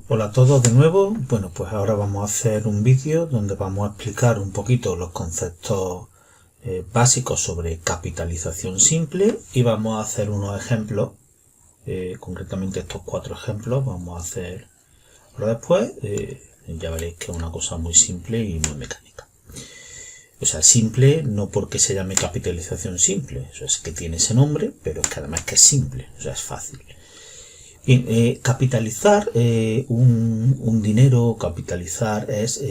Hola a todos de nuevo. Bueno, pues ahora vamos a hacer un vídeo donde vamos a explicar un poquito los conceptos básicos sobre capitalización simple y vamos a hacer unos ejemplos, concretamente estos 4 ejemplos vamos a hacer ahora después. Ya veréis que es una cosa muy simple y muy mecánica. O sea, simple no porque se llame capitalización simple, eso es que tiene ese nombre, pero es que además que es simple, o sea, es fácil. Bien, capitalizar un dinero, capitalizar es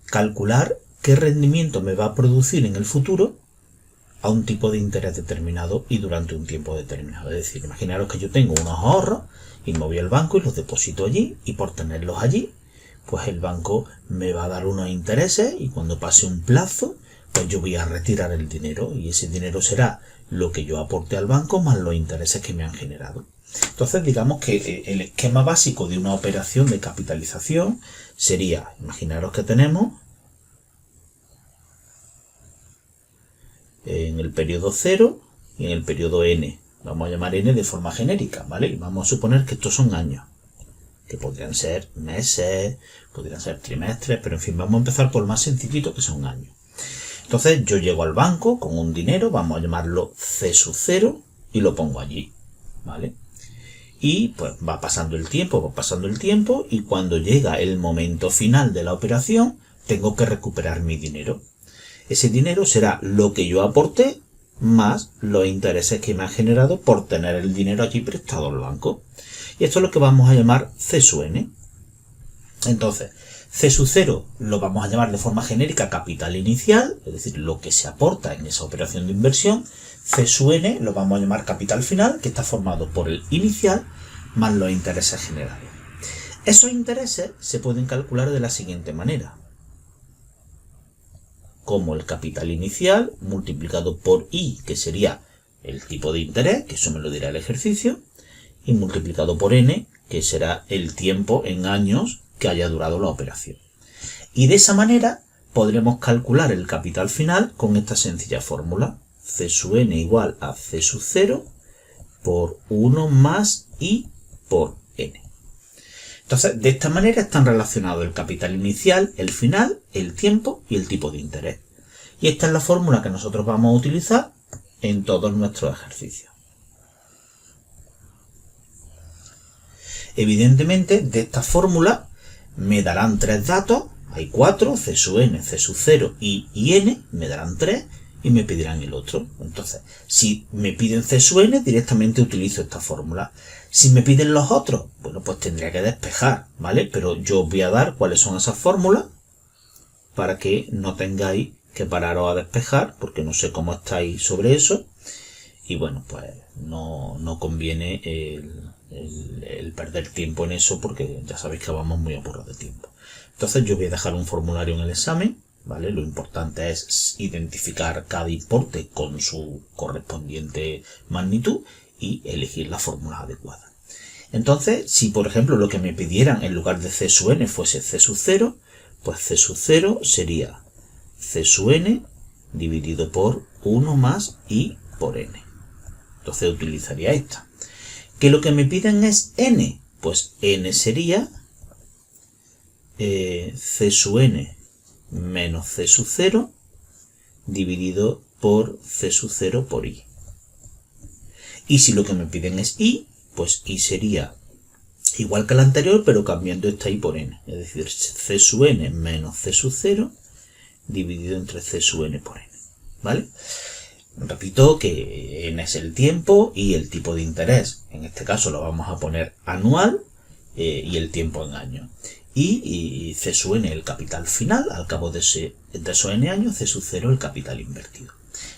calcular qué rendimiento me va a producir en el futuro a un tipo de interés determinado y durante un tiempo determinado. Es decir, imaginaros que yo tengo unos ahorros y me voy al banco y los deposito allí, y por tenerlos allí, pues el banco me va a dar unos intereses, y cuando pase un plazo, pues yo voy a retirar el dinero, y ese dinero será lo que yo aporte al banco más los intereses que me han generado. Entonces, digamos que el esquema básico de una operación de capitalización sería, imaginaros que tenemos en el periodo 0 y en el periodo n. Vamos a llamar n de forma genérica, ¿vale? Y vamos a suponer que estos son años, que podrían ser meses, podrían ser trimestres, pero en fin, vamos a empezar por lo más sencillito, que son años. Entonces yo llego al banco con un dinero, vamos a llamarlo C sub 0, y lo pongo allí, ¿vale? Y pues va pasando el tiempo, y cuando llega el momento final de la operación, tengo que recuperar mi dinero. Ese dinero será lo que yo aporté más los intereses que me han generado por tener el dinero allí prestado al banco. Y esto es lo que vamos a llamar C sub n. Entonces, C sub 0 lo vamos a llamar de forma genérica capital inicial, es decir, lo que se aporta en esa operación de inversión. C sub n lo vamos a llamar capital final, que está formado por el inicial más los intereses generados. Esos intereses se pueden calcular de la siguiente manera: como el capital inicial multiplicado por I, que sería el tipo de interés, que eso me lo dirá el ejercicio, y multiplicado por N, que será el tiempo en años que haya durado la operación. Y de esa manera podremos calcular el capital final con esta sencilla fórmula: C sub n igual a C sub 0 por 1 más I por n. Entonces, de esta manera están relacionados el capital inicial, el final, el tiempo y el tipo de interés. Y esta es la fórmula que nosotros vamos a utilizar en todos nuestros ejercicios. Evidentemente, de esta fórmula me darán 3 datos, hay 4, C sub n, C sub 0 y n, me darán 3 y me pedirán el otro. Entonces, si me piden C sub n, directamente utilizo esta fórmula. Si me piden los otros, bueno, pues tendría que despejar, ¿vale? Pero yo os voy a dar cuáles son esas fórmulas para que no tengáis que pararos a despejar, porque no sé cómo estáis sobre eso. Y bueno, pues no conviene el perder tiempo en eso, porque ya sabéis que vamos muy apurados de tiempo. Entonces yo voy a dejar un formulario en el examen, ¿vale? Lo importante es identificar cada importe con su correspondiente magnitud y elegir la fórmula adecuada. Entonces, si por ejemplo lo que me pidieran en lugar de C sub n fuese C sub 0, pues C sub 0 sería C sub n dividido por 1 más I por n. Entonces utilizaría esta. ¿Que lo que me piden es n? Pues n sería C sub n menos C sub 0 dividido por C sub 0 por I. Y si lo que me piden es I, pues I sería igual que la anterior, pero cambiando esta I por n. Es decir, C sub n menos C sub 0 dividido entre C sub n por n. ¿Vale? Repito que n es el tiempo y el tipo de interés. En este caso lo vamos a poner anual y el tiempo en años. Y C sub n el capital final, al cabo de esos n años, C sub 0 el capital invertido.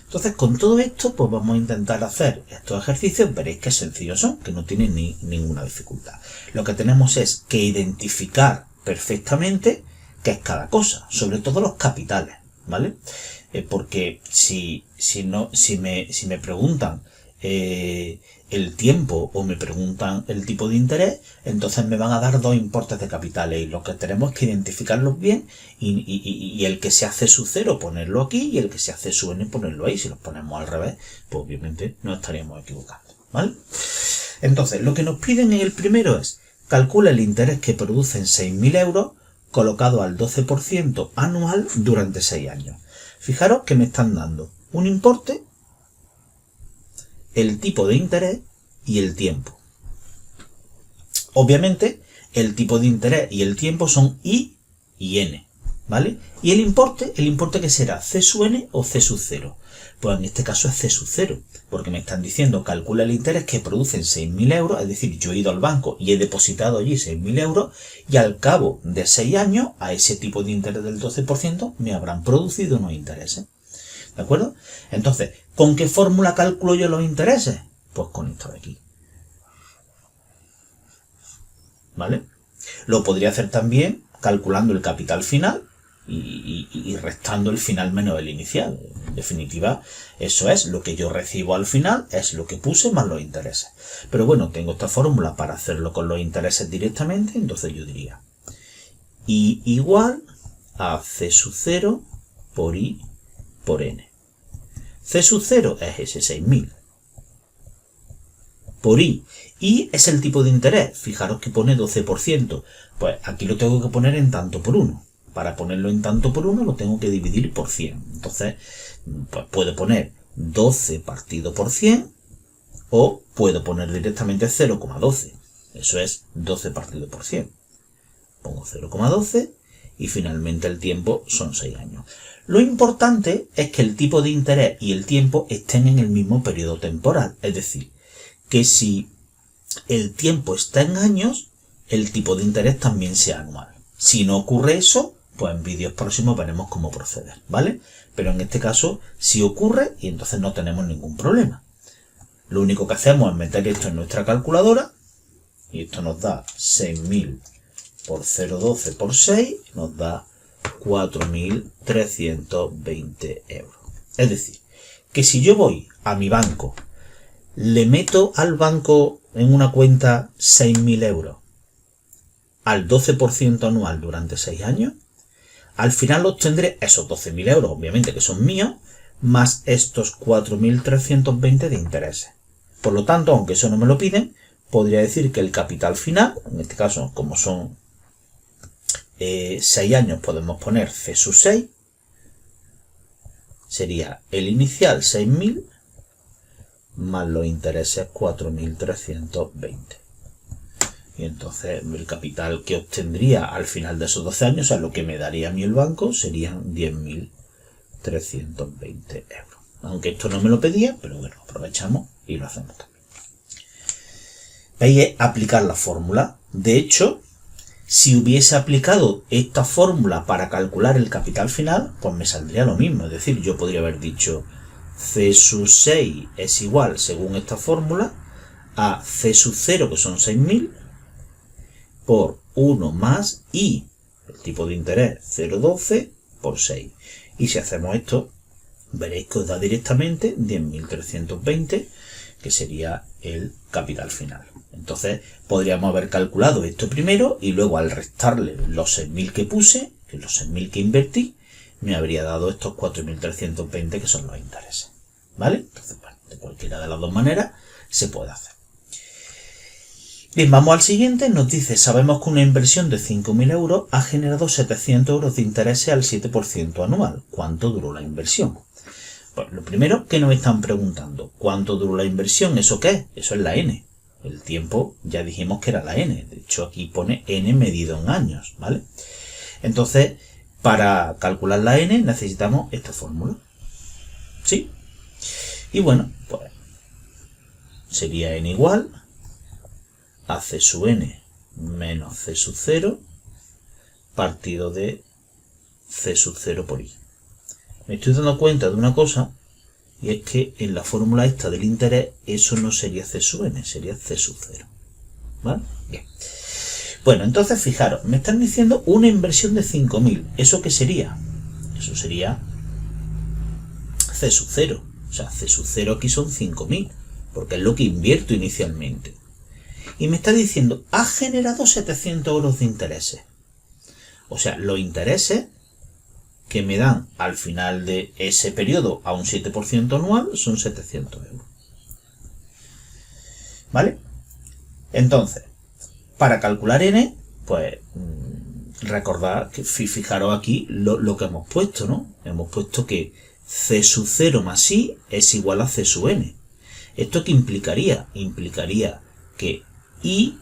Entonces, con todo esto, pues vamos a intentar hacer estos ejercicios. Veréis que sencillos son, que no tienen ninguna dificultad. Lo que tenemos es que identificar perfectamente qué es cada cosa, sobre todo los capitales, ¿vale? Porque si me preguntan el tiempo o me preguntan el tipo de interés, entonces me van a dar 2 importes de capitales, y lo que tenemos es que identificarlos bien, y el que se hace sub 0 ponerlo aquí y el que se hace sub n ponerlo ahí. Si los ponemos al revés, pues obviamente no estaríamos equivocando, ¿vale? Entonces, lo que nos piden en el primero es calcula el interés que produce en 6.000 euros colocado al 12% anual durante 6 años. Fijaros que me están dando un importe, el tipo de interés y el tiempo. Obviamente, el tipo de interés y el tiempo son I y N, ¿vale? Y el importe que será C sub N o C sub 0. Pues en este caso es C sub 0, porque me están diciendo calcula el interés que producen 6.000 euros, es decir, yo he ido al banco y he depositado allí 6.000 euros y al cabo de 6 años a ese tipo de interés del 12% me habrán producido unos intereses. ¿De acuerdo? Entonces, ¿con qué fórmula calculo yo los intereses? Pues con esto de aquí. ¿Vale? Lo podría hacer también calculando el capital final y restando el final menos el inicial. En definitiva, eso es lo que yo recibo al final, es lo que puse más los intereses. Pero bueno, tengo esta fórmula para hacerlo con los intereses directamente, entonces yo diría I igual a C sub 0 por I por N. C sub 0 es ese 6.000 por I. I es el tipo de interés. Fijaros que pone 12%. Pues aquí lo tengo que poner en tanto por 1. Para ponerlo en tanto por 1 lo tengo que dividir por 100. Entonces, pues puedo poner 12 partido por 100 o puedo poner directamente 0,12. Eso es 12 partido por 100. Pongo 0,12 y finalmente el tiempo son 6 años. Lo importante es que el tipo de interés y el tiempo estén en el mismo periodo temporal. Es decir, que si el tiempo está en años, el tipo de interés también sea anual. Si no ocurre eso, pues en vídeos próximos veremos cómo proceder, ¿vale? Pero en este caso sí ocurre y entonces no tenemos ningún problema. Lo único que hacemos es meter esto en nuestra calculadora y esto nos da 6.000 por 0,12 por 6, nos da 4.320 euros. Es decir, que si yo voy a mi banco, le meto al banco en una cuenta 6.000 euros al 12% anual durante 6 años, al final obtendré esos 12.000 euros, obviamente que son míos, más estos 4.320 de intereses. Por lo tanto, aunque eso no me lo piden, podría decir que el capital final, en este caso, como son 6 años, podemos poner C sub 6, sería el inicial 6.000 más los intereses 4.320. Y entonces el capital que obtendría al final de esos 12 años, o sea, lo que me daría a mí el banco, serían 10.320 euros. Aunque esto no me lo pedía, pero bueno, aprovechamos y lo hacemos también. Veis, aplicar la fórmula. De hecho, si hubiese aplicado esta fórmula para calcular el capital final, pues me saldría lo mismo. Es decir, yo podría haber dicho C sub 6 es igual, según esta fórmula, a C sub 0, que son 6.000, por 1 más I, el tipo de interés 0,12 por 6. Y si hacemos esto, veréis que os da directamente 10.320, que sería el capital final. Entonces, podríamos haber calculado esto primero y luego al restarle los 6.000 que puse, que los 6.000 que invertí, me habría dado estos 4.320 que son los intereses. ¿Vale? Entonces, bueno, de cualquiera de las dos maneras se puede hacer. Bien, vamos al siguiente. Nos dice, sabemos que una inversión de 5.000 euros ha generado 700 euros de intereses al 7% anual. ¿Cuánto duró la inversión? Pues lo primero que nos están preguntando, ¿cuánto duró la inversión? ¿Eso qué es? Eso es la N. El tiempo ya dijimos que era la N. De hecho, aquí pone N medido en años, ¿vale? Entonces, para calcular la N necesitamos esta fórmula. ¿Sí? Y bueno, pues sería N igual a C sub N menos C sub 0 partido de C sub 0 por I. Me estoy dando cuenta de una cosa, y es que en la fórmula esta del interés, eso no sería C sub N, sería C sub 0. ¿Vale? Bien. Bueno, entonces fijaros, me están diciendo una inversión de 5.000. ¿Eso qué sería? Eso sería C sub 0. O sea, C sub 0 aquí son 5.000, porque es lo que invierto inicialmente. Y me está diciendo, ha generado 700 euros de intereses. O sea, los intereses que me dan al final de ese periodo a un 7% anual son 700 euros. ¿Vale? Entonces, Para calcular n, pues recordad que fijaros aquí lo que hemos puesto, ¿no? Hemos puesto que c sub 0 más i es igual a c sub n. ¿Esto qué implicaría? Implicaría que i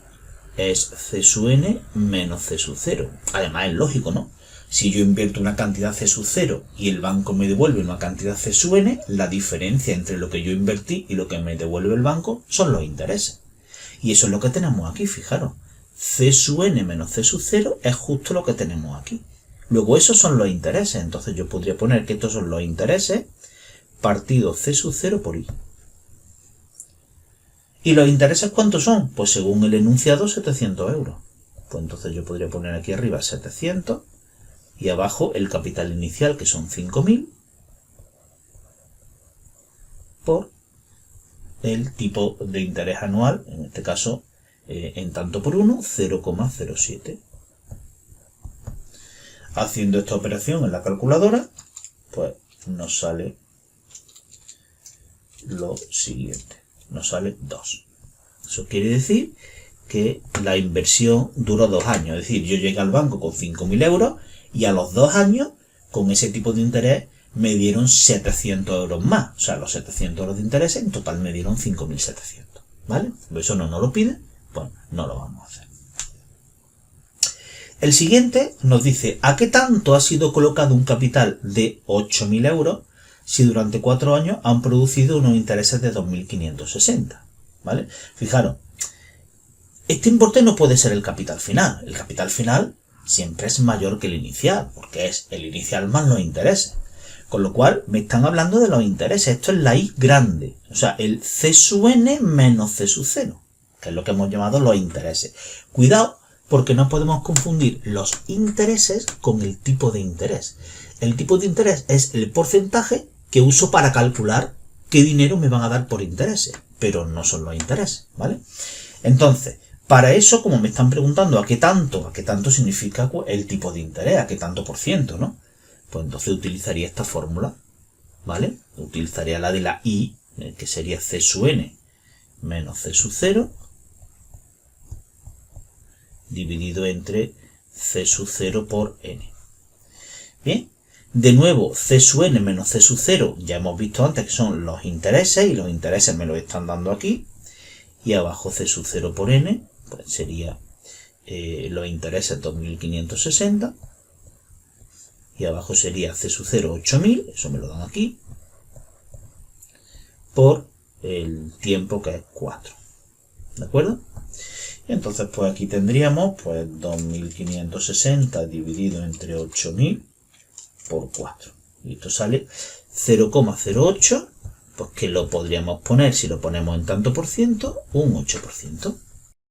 es c sub n menos c sub 0. Además es lógico, ¿no? Si yo invierto una cantidad c sub 0 y el banco me devuelve una cantidad c sub n, la diferencia entre lo que yo invertí y lo que me devuelve el banco son los intereses. Y eso es lo que tenemos aquí, fijaros. C sub n menos c sub 0 es justo lo que tenemos aquí. Luego esos son los intereses, entonces yo podría poner que estos son los intereses partido c sub 0 por i. ¿Y los intereses cuántos son? Pues según el enunciado 700 euros. Pues entonces yo podría poner aquí arriba 700 y abajo el capital inicial que son 5.000 por el tipo de interés anual, en este caso en tanto por 1, 0,07. Haciendo esta operación en la calculadora, pues nos sale lo siguiente, nos sale 2. Eso quiere decir que la inversión duró 2 años, es decir, yo llegué al banco con 5.000 euros y a los 2 años, con ese tipo de interés, me dieron 700 euros más. O sea, los 700 euros de interés en total me dieron 5.700. ¿Vale? Eso no nos lo pide, pues no lo vamos a hacer. El siguiente nos dice, ¿a qué tanto ha sido colocado un capital de 8.000 euros si durante 4 años han producido unos intereses de 2.560? ¿Vale? Fijaros, este importe no puede ser el capital final. El capital final siempre es mayor que el inicial, porque es el inicial más los intereses. Con lo cual, me están hablando de los intereses. Esto es la I grande. O sea, el C sub n menos C sub 0, que es lo que hemos llamado los intereses. Cuidado, porque no podemos confundir los intereses con el tipo de interés. El tipo de interés es el porcentaje que uso para calcular qué dinero me van a dar por intereses, pero no son los intereses, ¿vale? Entonces, para eso, como me están preguntando a qué tanto significa el tipo de interés, a qué tanto por ciento, ¿no? Pues entonces utilizaría esta fórmula, ¿vale? Utilizaría la de la I, que sería C sub n menos C sub 0, dividido entre C sub 0 por n. Bien, de nuevo, C sub n menos C sub 0, ya hemos visto antes que son los intereses, y los intereses me los están dando aquí, y abajo C sub 0 por n, pues sería los intereses 2.560, y abajo sería C sub 0 8.000, eso me lo dan aquí, por el tiempo que es 4, ¿de acuerdo? Y entonces pues aquí tendríamos pues 2.560 dividido entre 8.000 por 4, y esto sale 0,08, pues que lo podríamos poner, si lo ponemos en tanto por ciento, un 8%.